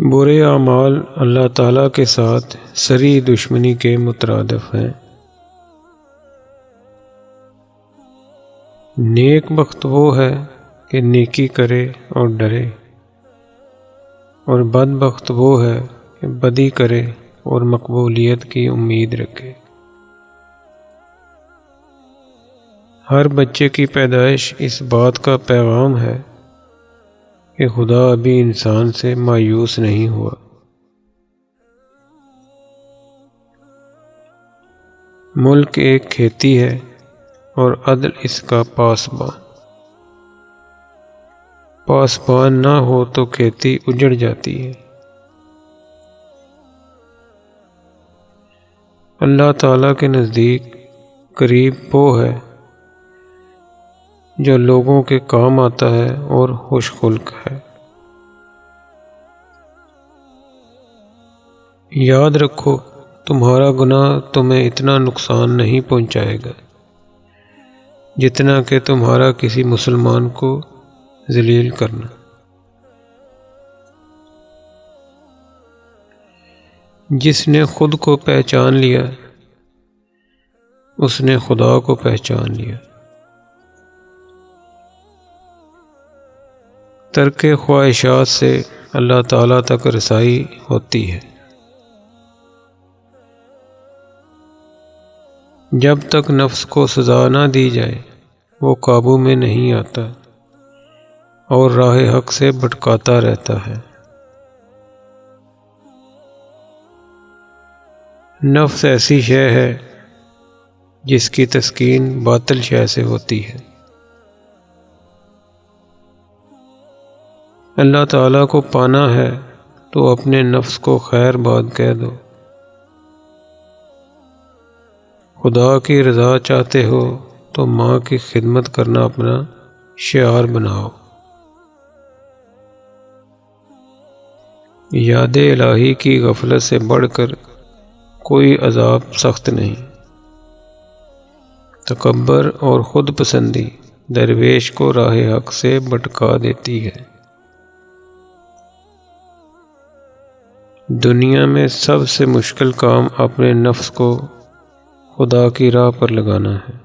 برے اعمال اللہ تعالیٰ کے ساتھ صریح دشمنی کے مترادف ہیں۔ نیک بخت وہ ہے کہ نیکی کرے اور ڈرے، اور بد بخت وہ ہے کہ بدی کرے اور مقبولیت کی امید رکھے۔ ہر بچے کی پیدائش اس بات کا پیغام ہے کہ خدا ابھی انسان سے مایوس نہیں ہوا۔ ملک ایک کھیتی ہے اور عدل اس کا پاسبان۔ پاسبان نہ ہو تو کھیتی اجڑ جاتی ہے۔ اللہ تعالیٰ کے نزدیک قریب وہ ہے جو لوگوں کے کام آتا ہے اور خوش خلق ہے۔ یاد رکھو تمہارا گناہ تمہیں اتنا نقصان نہیں پہنچائے گا جتنا کہ تمہارا کسی مسلمان کو ذلیل کرنا۔ جس نے خود کو پہچان لیا اس نے خدا کو پہچان لیا۔ ترک خواہشات سے اللہ تعالیٰ تک رسائی ہوتی ہے۔ جب تک نفس کو سزا نہ دی جائے وہ قابو میں نہیں آتا اور راہ حق سے بھٹکاتا رہتا ہے۔ نفس ایسی شے ہے جس کی تسکین باطل شے سے ہوتی ہے۔ اللہ تعالیٰ کو پانا ہے تو اپنے نفس کو خیر باد کہہ دو۔ خدا کی رضا چاہتے ہو تو ماں کی خدمت کرنا اپنا شعار بناؤ۔ یاد الہی کی غفلت سے بڑھ کر کوئی عذاب سخت نہیں۔ تکبر اور خود پسندی درویش کو راہ حق سے بھٹکا دیتی ہے۔ دنیا میں سب سے مشکل کام اپنے نفس کو خدا کی راہ پر لگانا ہے۔